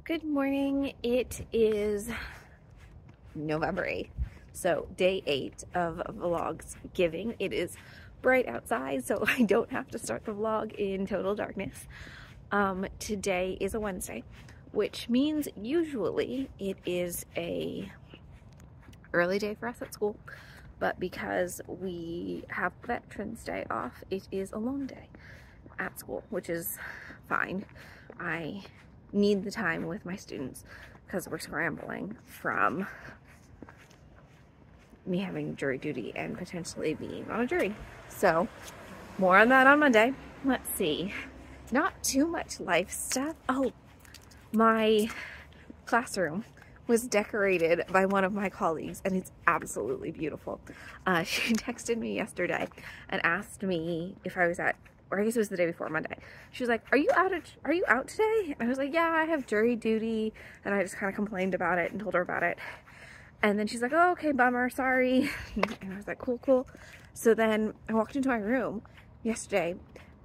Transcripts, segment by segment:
Good morning. It is November 8th, so day 8 of Vlogsgiving. It is bright outside, so I don't have to start the vlog in total darkness. Today is a Wednesday, which means usually it is a early day for us at school, but because we have Veterans Day off, it is a long day at school, which is fine. I need the time with my students because we're scrambling from me having jury duty and potentially being on a jury. So more on that on Monday. Let's see. Not too much life stuff. Oh, my classroom was decorated by one of my colleagues and it's absolutely beautiful. She texted me yesterday and asked me if I was at, or I guess it was the day before Monday. She was like, are you out today? And I was like, yeah, I have jury duty. And I just kind of complained about it and told her about it. And then she's like, oh, okay, bummer, sorry. And I was like, cool. So then I walked into my room yesterday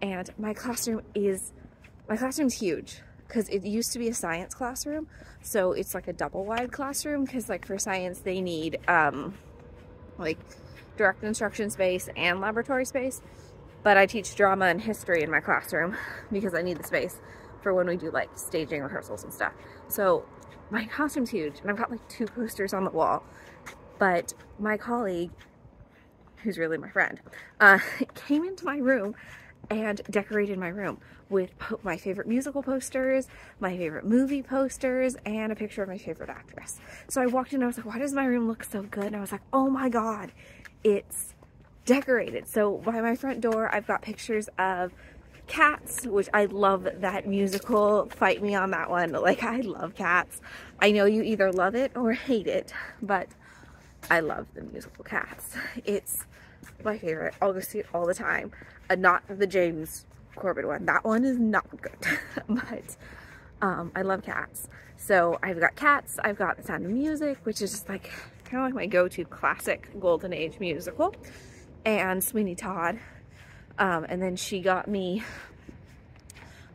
and my classroom's huge because it used to be a science classroom. So it's like a double wide classroom because like for science, they need like direct instruction space and laboratory space. But I teach drama and history in my classroom because I need the space for when we do like staging rehearsals and stuff. So my classroom's huge and I've got like 2 posters on the wall. But my colleague, who's really my friend, came into my room and decorated my room with my favorite musical posters, my favorite movie posters, and a picture of my favorite actress. So I walked in and I was like, why does my room look so good? And I was like, oh my God, it's decorated. So by my front door, I've got pictures of Cats, which I love that musical. Fight me on that one. Like, I love Cats. I know you either love it or hate it, but I love the musical Cats. It's my favorite. I'll go see it all the time. Not the James Corbett one. That one is not good, but I love Cats. So I've got Cats. I've got The Sound of Music, which is just like kind of like my go-to classic golden age musical, and Sweeney Todd. And then she got me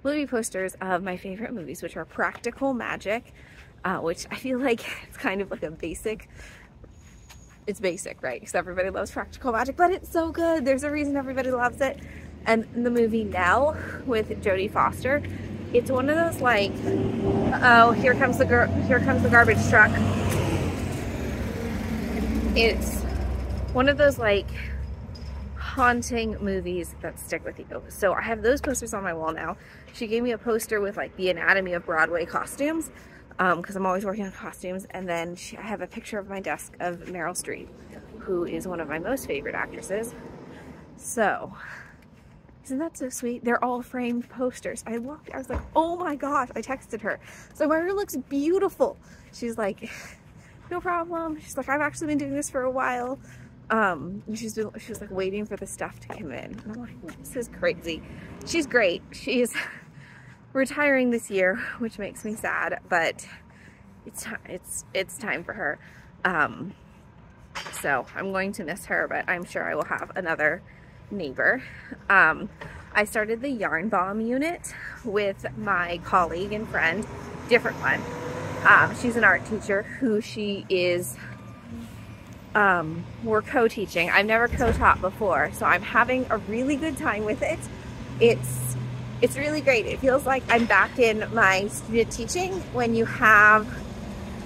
movie posters of my favorite movies, which are Practical Magic, which I feel like it's kind of like a basic, it's basic, right? Because everybody loves Practical Magic, but it's so good. There's a reason everybody loves it. And the movie Nell with Jodie Foster, it's one of those like, oh, here comes the garbage truck. It's one of those like haunting movies that stick with you. So I have those posters on my wall now. She gave me a poster with like the anatomy of Broadway costumes because I'm always working on costumes, and then I have a picture of my desk of Meryl Streep, who is one of my most favorite actresses. So isn't that so sweet? They're all framed posters. I was like, oh my gosh, I texted her. So my room looks beautiful. She's like, no problem. She's like, I've actually been doing this for a while. She was like waiting for the stuff to come in. And I'm like, this is crazy. She's great. She's retiring this year, which makes me sad, but it's time for her. So I'm going to miss her, but I'm sure I will have another neighbor. I started the Yarn Bomb unit with my colleague and friend, different one. She's an art teacher who she is, we're co-teaching. I've never co-taught before, so I'm having a really good time with it. It's really great. It feels like I'm back in my student teaching when you have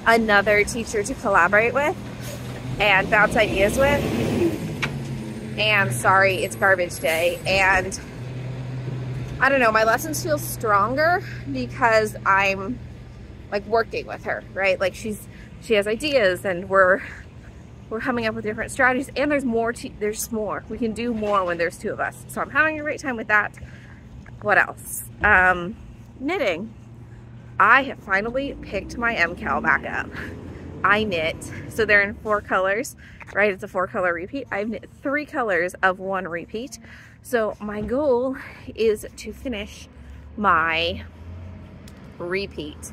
another teacher to collaborate with and bounce ideas with. And sorry, it's garbage day. And I don't know, my lessons feel stronger because I'm like working with her, right? Like she has ideas and we're coming up with different strategies, and there's more. We can do more when there's 2 of us. So I'm having a great time with that. What else? Knitting. I have finally picked my MCAL back up. I knit, so they're in 4 colors, right? It's a 4-color repeat. I've knit 3 colors of 1 repeat. So my goal is to finish my repeat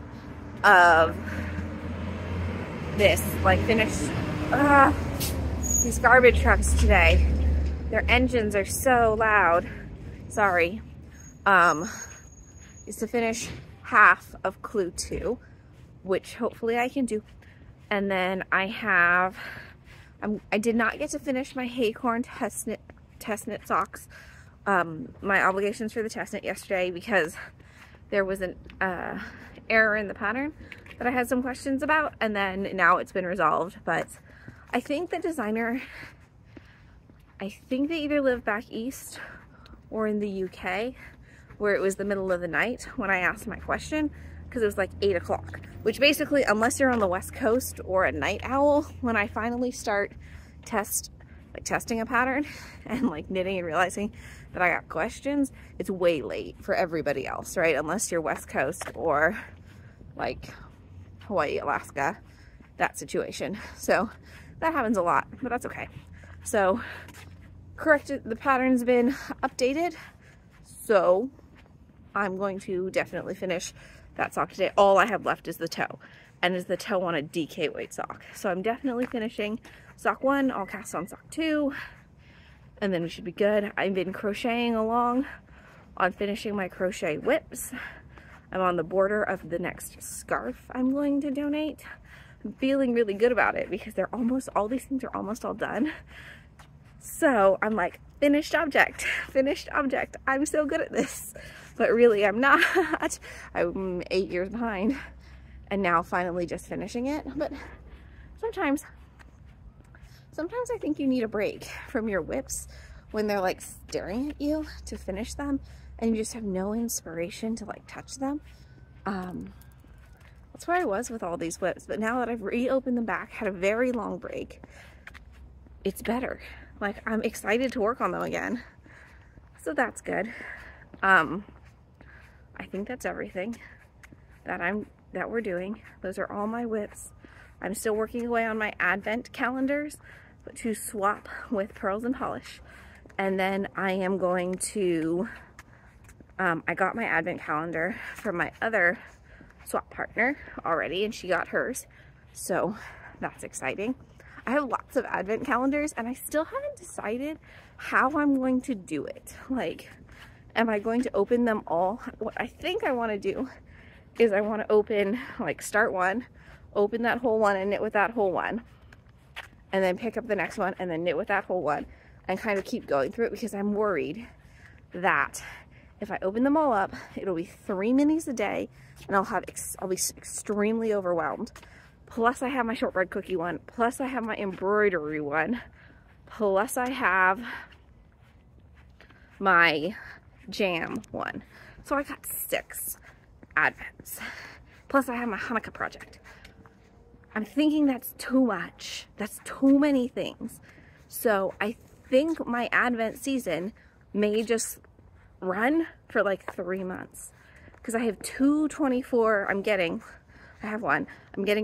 of this, like finish these garbage trucks today. Their engines are so loud. Sorry. Is to finish half of Clue 2, which hopefully I can do. And then I did not get to finish my Haycorn test knit socks. My obligations for the test knit yesterday, because there was an error in the pattern that I had some questions about, and then now it's been resolved. But I think the designer, I think they either live back east or in the UK, where it was the middle of the night when I asked my question, because it was like 8 o'clock, which basically, unless you're on the West Coast or a night owl, when I finally start testing a pattern and like knitting and realizing that I got questions, it's way late for everybody else, right? Unless you're West Coast or like Hawaii, Alaska, that situation. So that happens a lot, but that's okay. So the pattern's been updated, so I'm going to definitely finish that sock today. All I have left is the toe, and is the toe on a DK weight sock. So I'm definitely finishing sock 1. I'll cast on sock 2, and then we should be good. I've been crocheting along on finishing my crochet whips. I'm on the border of the next scarf I'm going to donate. I'm feeling really good about it because they're almost, all these things are almost all done. So I'm like, finished object, finished object. I'm so good at this. But really I'm not. I'm 8 years behind, and now finally just finishing it. But sometimes I think you need a break from your whips when they're like staring at you to finish them, and you just have no inspiration to like touch them. That's where I was with all these whips, but now that I've reopened them back, had a very long break, it's better. Like, I'm excited to work on them again, so that's good. I think that's everything that we're doing. Those are all my whips. I'm still working away on my advent calendars, but to swap with pearls and polish. And then I am going to, I got my advent calendar from my other swap partner already, and she got hers. So that's exciting. I have lots of advent calendars, and I still haven't decided how I'm going to do it. Like, am I going to open them all? What I think I want to do is I want to open, like, start one, open that whole one and knit with that whole one, and then pick up the next one and then knit with that whole one, and kind of keep going through it, because I'm worried that if I open them all up, it'll be 3 minis a day, and I'll be extremely overwhelmed. Plus I have my shortbread cookie one, plus I have my embroidery one, plus I have my jam one. So I got 6 advents. Plus I have my Hanukkah project. I'm thinking that's too much. That's too many things. So I think my advent season may just run for like 3 months, because I have 2 24, I'm getting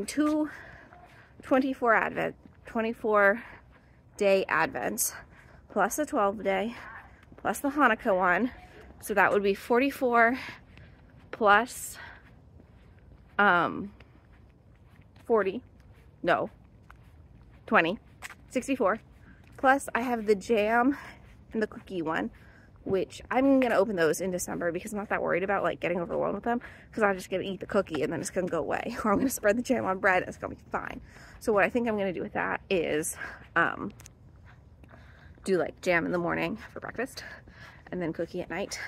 2 24 day advents, plus a 12-day, plus the Hanukkah one. So that would be 44 plus 40, no, 20, 64. Plus I have the jam and the cookie one, which I'm gonna open those in December, because I'm not that worried about like getting overwhelmed with them, because I'm just gonna eat the cookie and then it's gonna go away, or I'm gonna spread the jam on bread and it's gonna be fine. So what I think I'm gonna do with that is do like jam in the morning for breakfast and then cookie at night,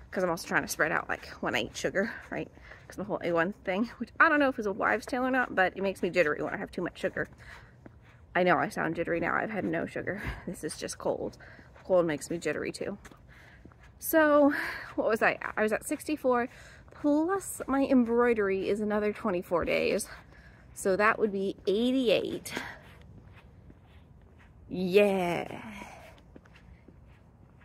because I'm also trying to spread out like when I eat sugar, right? Because the whole A1 thing, which I don't know if it's a wives' tale or not, but it makes me jittery when I have too much sugar. I know I sound jittery now. I've had no sugar. This is just cold. Cold makes me jittery too. So what was I at? I was at 64, plus my embroidery is another 24 days. So that would be 88. Yeah.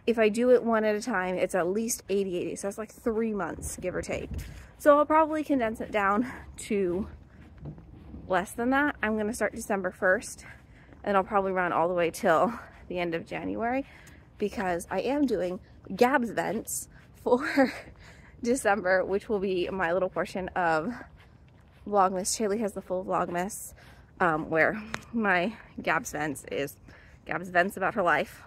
If I do it one at a time, it's at least 88. So that's like 3 months, give or take. So I'll probably condense it down to less than that. I'm going to start December 1st, and I'll probably run all the way till the end of January, because I am doing Gab's events for December, which will be my little portion of Vlogmas. Shaylee has the full Vlogmas, where my Gab's events is Gab's events about her life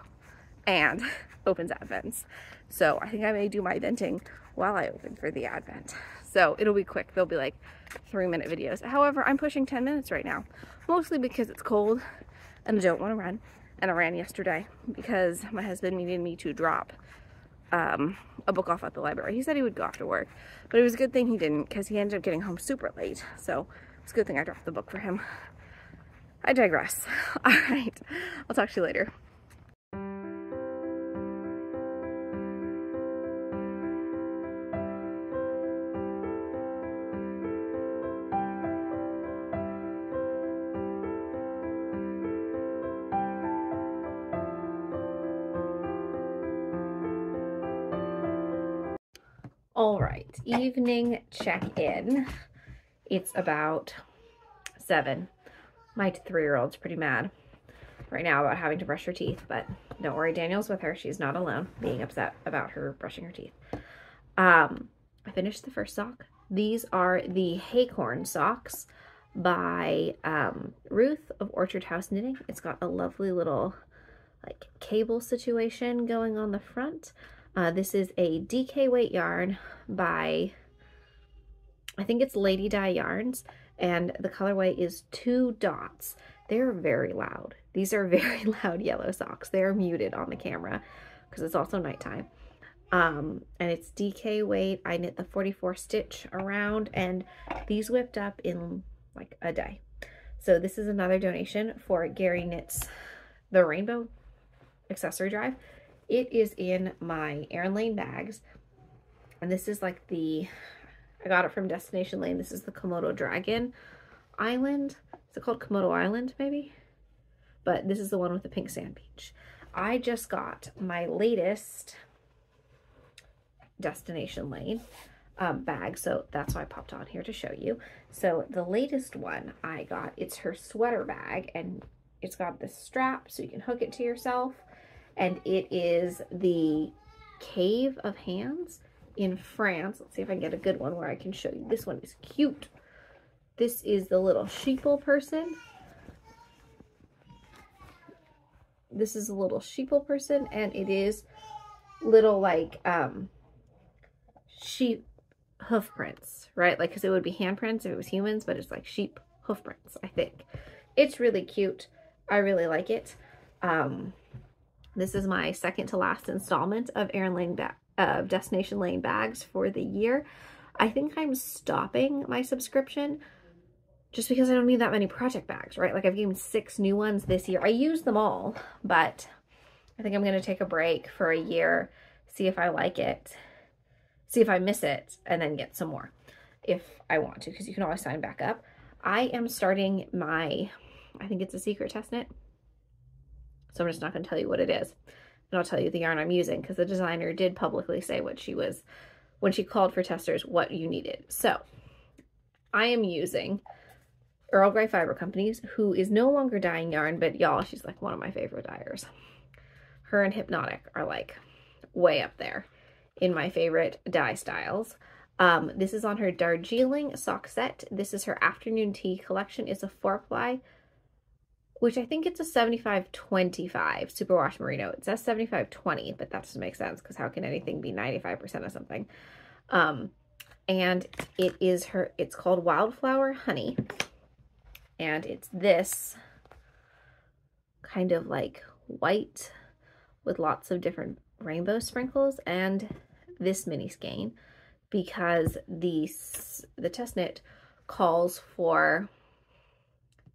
and opens advents. So I think I may do my venting while I open for the advent. So it'll be quick. They'll be like 3-minute videos. However, I'm pushing 10 minutes right now, mostly because it's cold and I don't want to run. And I ran yesterday because my husband needed me to drop a book off at the library. He said he would go after work, but it was a good thing he didn't, because he ended up getting home super late. So it's a good thing I dropped the book for him. I digress. All right, I'll talk to you later. All right, evening check-in. It's about 7. My 3-year-old's pretty mad right now about having to brush her teeth, but don't worry, Daniel's with her. She's not alone being upset about her brushing her teeth. I finished the first sock. These are the Haycorn socks by Ruth of Orchard House Knitting. It's got a lovely little like cable situation going on the front. This is a DK weight yarn by, I think it's Lady Dye Yarns, and the colorway is 2 dots. They're very loud. These are very loud yellow socks. They're muted on the camera because it's also nighttime. And it's DK weight. I knit the 44 stitch around, and these whipped up in like a day. So this is another donation for Gary Knits the Rainbow accessory drive. It is in my Erin Lane bags, and this is like I got it from Destination Lane. This is the Komodo Dragon Island. Is it called Komodo Island maybe? But this is the one with the pink sand beach. I just got my latest Destination Lane bag, so that's why I popped on here to show you. So the latest one I got, it's her sweater bag, and it's got this strap so you can hook it to yourself. And it is the Cave of Hands in France. Let's see if I can get a good one where I can show you. This one is cute. This is the little sheeple person. This is a little sheeple person, and it is little like sheep hoof prints, right? Like, because it would be handprints if it was humans, but it's like sheep hoof prints, I think. It's really cute. I really like it. This is my second to last installment of Erin Lane Destination Lane bags for the year. I think I'm stopping my subscription just because I don't need that many project bags, right? Like, I've given 6 new ones this year. I use them all, but I think I'm going to take a break for a year, see if I like it, see if I miss it, and then get some more if I want to, because you can always sign back up. I am starting my, I think it's a secret test knit. So I'm just not going to tell you what it is. And I'll tell you the yarn I'm using, because the designer did publicly say what she was, when she called for testers, what you needed. So I am using Earl Grey Fiber Company's, who is no longer dyeing yarn, but y'all, she's like one of my favorite dyers. Her and Hypnotic are like way up there in my favorite dye styles. This is on her Darjeeling sock set. This is her afternoon tea collection. It's a 4-ply, which I think it's a 75-25 superwash merino. It says 75-20, but that doesn't make sense, because how can anything be 95% of something? And it is it's called Wildflower Honey, and it's this kind of like white with lots of different rainbow sprinkles, and this mini skein, because the test knit calls for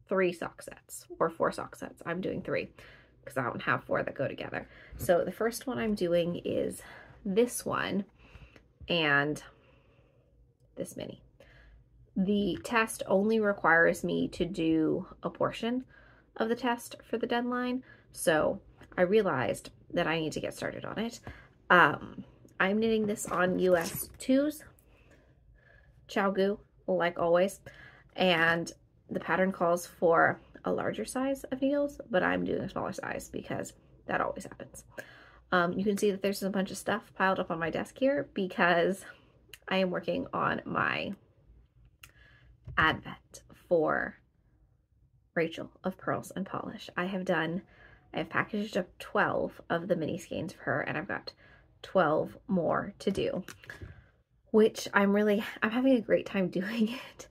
3 sock sets or 4 sock sets. I'm doing 3 because I don't have 4 that go together. So the first one I'm doing is this one and this mini. The test only requires me to do a portion of the test for the deadline, so I realized that I need to get started on it. I'm knitting this on US 2s, ChiaoGoo, like always, and the pattern calls for a larger size of needles, but I'm doing a smaller size because that always happens. You can see that there's a bunch of stuff piled up on my desk here because I am working on my advent for Rachel of Pearls and Polish. I have packaged up 12 of the mini skeins for her, and I've got 12 more to do. which I'm having a great time doing it.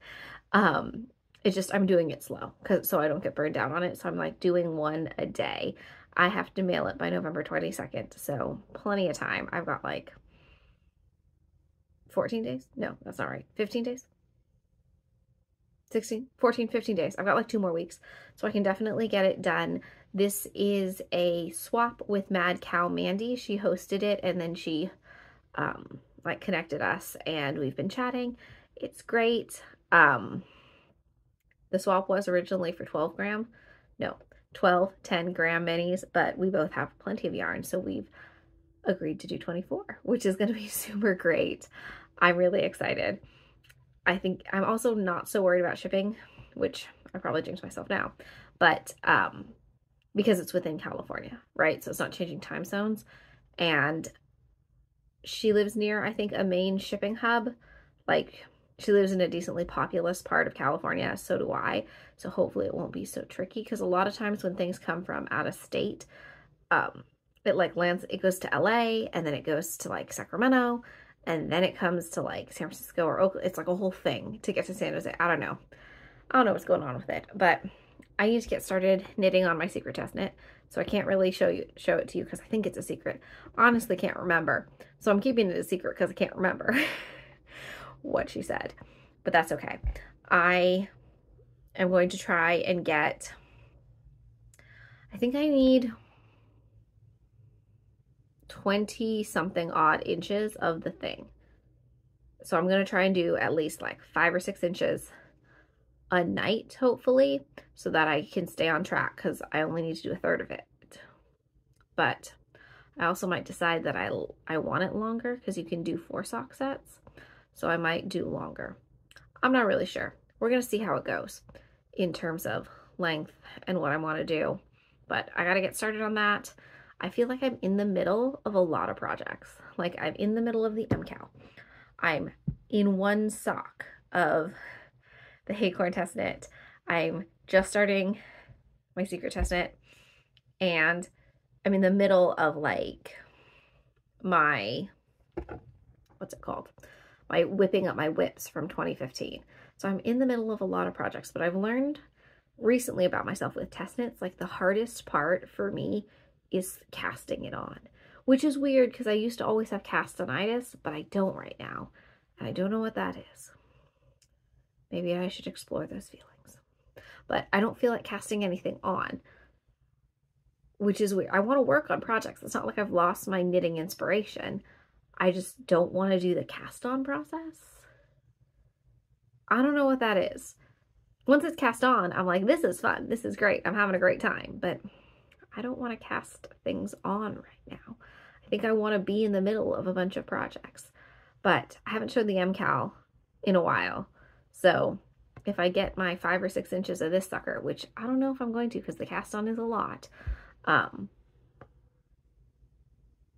It's just, I'm doing it slow so I don't get burned down on it. So I'm like doing one a day. I have to mail it by November 22nd. So plenty of time. I've got like 14 days. No, that's not right. 15 days. 16, 14, 15 days. I've got like 2 more weeks. So I can definitely get it done. This is a swap with Mad Cow Mandy. She hosted it and then she like connected us and we've been chatting. It's great. The swap was originally for 12 gram. No, 12, 10 gram minis, but we both have plenty of yarn. So we've agreed to do 24, which is going to be super great. I'm really excited. I think I'm also not so worried about shipping, which I probably jinxed myself now, but because it's within California, right? So it's not changing time zones. And she lives near, I think, a main shipping hub. Like, she lives in a decently populous part of California, so do I. So hopefully it won't be so tricky, because a lot of times when things come from out of state, it like lands, it goes to LA, and then it goes to like Sacramento, and then it comes to like San Francisco or Oakland. It's like a whole thing to get to San Jose. I don't know what's going on with it, but I need to get started knitting on my secret test knit. So I can't really show it to you because I think it's a secret. Honestly, can't remember. So I'm keeping it a secret because I can't remember what she said, but that's okay. I am going to try and get, I think I need 20 something odd inches of the thing. So I'm going to try and do at least like 5 or 6 inches a night, hopefully, so that I can stay on track, because I only need to do a third of it. But I also might decide that I want it longer, because you can do 4 sock sets. So I might do longer. I'm not really sure. We're going to see how it goes in terms of length and what I want to do. But I got to get started on that. I feel like I'm in the middle of a lot of projects. Like, I'm in the middle of the MCAL. I'm in one sock of the Acorn test knit. I'm just starting my secret test knit. And I'm in the middle of like my, what's it called? My whipping up my whips from 2015. So I'm in the middle of a lot of projects, but I've learned recently about myself with test knits, like the hardest part for me is casting it on, which is weird because I used to always have castanitis, but I don't right now. And I don't know what that is. Maybe I should explore those feelings. But I don't feel like casting anything on, which is weird. I want to work on projects. It's not like I've lost my knitting inspiration. I just don't want to do the cast on process. I don't know what that is. Once it's cast on, I'm like, this is fun. This is great. I'm having a great time. But I don't want to cast things on right now. I think I want to be in the middle of a bunch of projects. But I haven't showed the MCAL in a while. So if I get my 5 or 6 inches of this sucker, which I don't know if I'm going to because the cast on is a lot,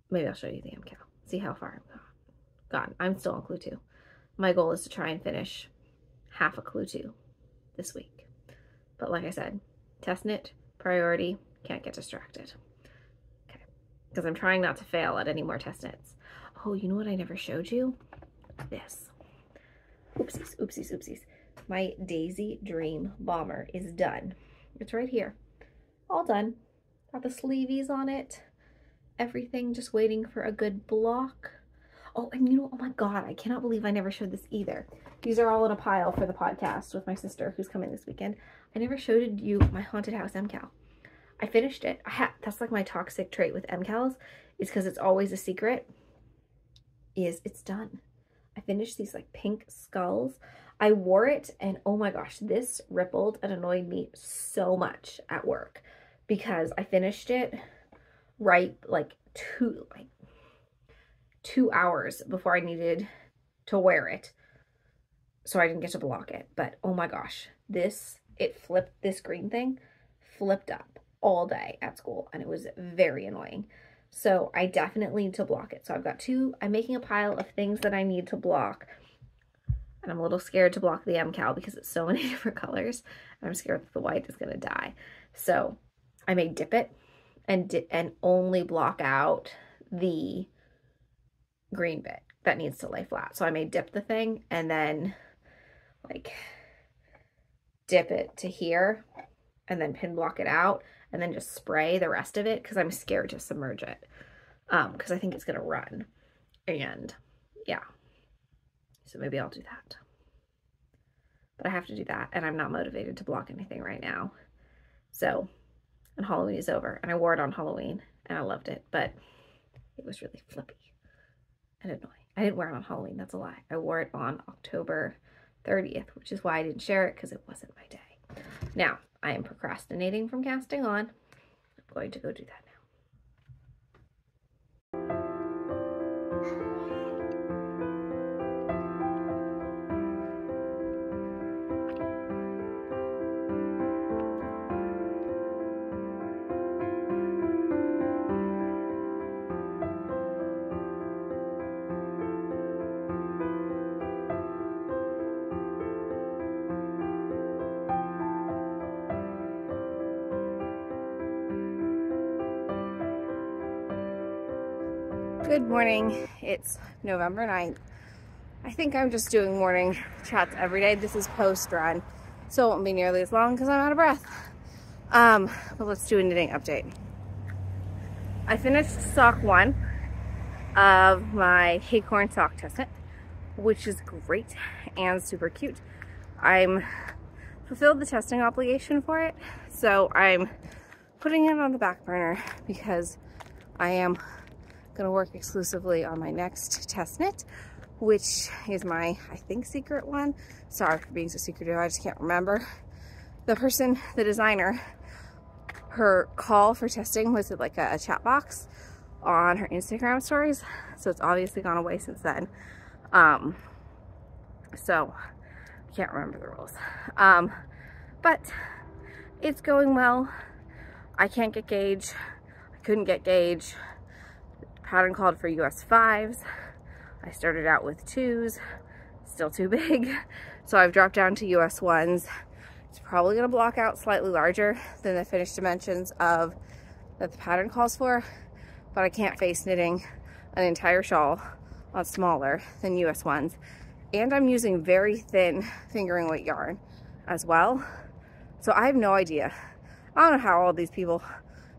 maybe I'll show you the MCAL. See how far I've gotten. I'm still on clue 2. My goal is to try and finish half a clue 2 this week. But like I said, test knit, priority, can't get distracted. Okay, because I'm trying not to fail at any more test knits. Oh, you know what I never showed you? This. Oopsies, oopsies, oopsies. My Daisy Dream Bomber is done. It's right here. All done. Got the sleeveys on it. Everything, just waiting for a good block. Oh, and you know, oh my God, I cannot believe I never showed this either. These are all in a pile for the podcast with my sister who's coming this weekend. I never showed you my Haunted House MCAL. I finished it. That's like my toxic trait with MCALs, is because it's always a secret, is it's done. I finished these like pink skulls. I wore it and oh my gosh, this rippled and annoyed me so much at work because I finished it right like 2 hours before I needed to wear it. So I didn't get to block it. But oh my gosh, this green thing flipped up all day at school and it was very annoying. So I definitely need to block it. So I've got 2, I'm making a pile of things that I need to block. And I'm a little scared to block the MCAL because it's so many different colors. I'm scared that the white is gonna die. So I may dip it and only block out the green bit. that needs to lay flat. So I may dip the thing and then like dip it to here and then pin block it out and then just spray the rest of it because I'm scared to submerge it because I think it's gonna run. And yeah, so maybe I'll do that. But I have to do that, and I'm not motivated to block anything right now. So, and Halloween is over, and I wore it on Halloween, and I loved it, but it was really flippy and annoying. I didn't wear it on Halloween, that's a lie. I wore it on October 30th, which is why I didn't share it, because it wasn't my day. Now, I am procrastinating from casting on. I'm going to go do that now. Good morning. It's November 9th. I think I'm just doing morning chats every day. This is post-run, so it won't be nearly as long because I'm out of breath. But let's do a knitting update. I finished sock 1 of my Acorn sock test knit, which is great and super cute. I'm fulfilled the testing obligation for it, so I'm putting it on the back burner because I am going to work exclusively on my next test knit, which is my, I think, secret one. Sorry for being so secretive, I just can't remember. The person, the designer, her call for testing was like a chat box on her Instagram stories, so it's obviously gone away since then. So I can't remember the rules. But it's going well. I can't get gauge. I couldn't get gauge. Pattern called for US 5s. I started out with 2s, still too big. So I've dropped down to US 1s. It's probably gonna block out slightly larger than the finished dimensions of that the pattern calls for, but I can't face knitting an entire shawl on smaller than US 1s. And I'm using very thin fingering weight yarn as well. So I have no idea. I don't know how all these people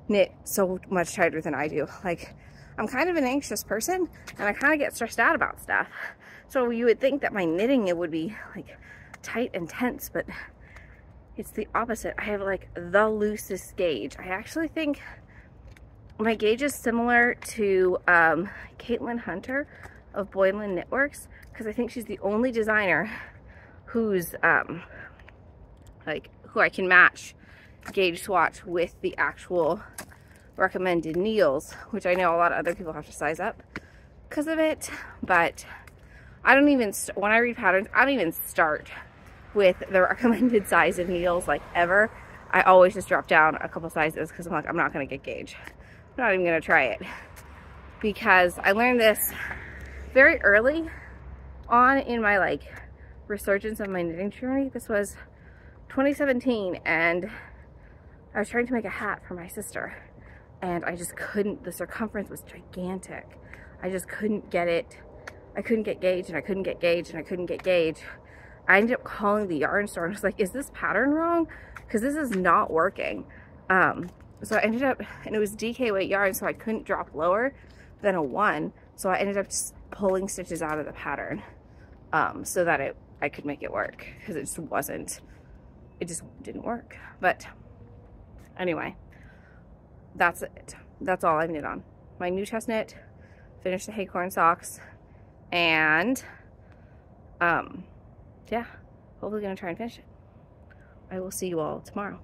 knit so much tighter than I do. Like, I'm kind of an anxious person and I kind of get stressed out about stuff. So you would think that my knitting, it would be like tight and tense, but it's the opposite. I have like the loosest gauge. I actually think my gauge is similar to Caitlin Hunter of Boylan Knitworks, because I think she's the only designer who's like who I can match gauge swatch with the actual recommended needles, which I know a lot of other people have to size up because of it. But I don't even, when I read patterns, I don't even start with the recommended size of needles, like, ever. I always just drop down a couple sizes because I'm like, I'm not going to get gauge. I'm not even going to try it, because I learned this very early on in my like resurgence of my knitting journey. This was 2017, and I was trying to make a hat for my sister, and I just couldn't. The circumference was gigantic. I just couldn't get it. I couldn't get gauge, and I couldn't get gauge, and I couldn't get gauge. I ended up calling the yarn store and I was like, is this pattern wrong? Because this is not working. So I ended up, and it was DK weight yarn, so I couldn't drop lower than a 1. So I ended up just pulling stitches out of the pattern so that I could make it work, because it just wasn't, it just didn't work. But anyway, that's it. That's all I've knit on. My new test knit, finished the Acorn socks, and yeah, hopefully gonna try and finish it. I will see you all tomorrow.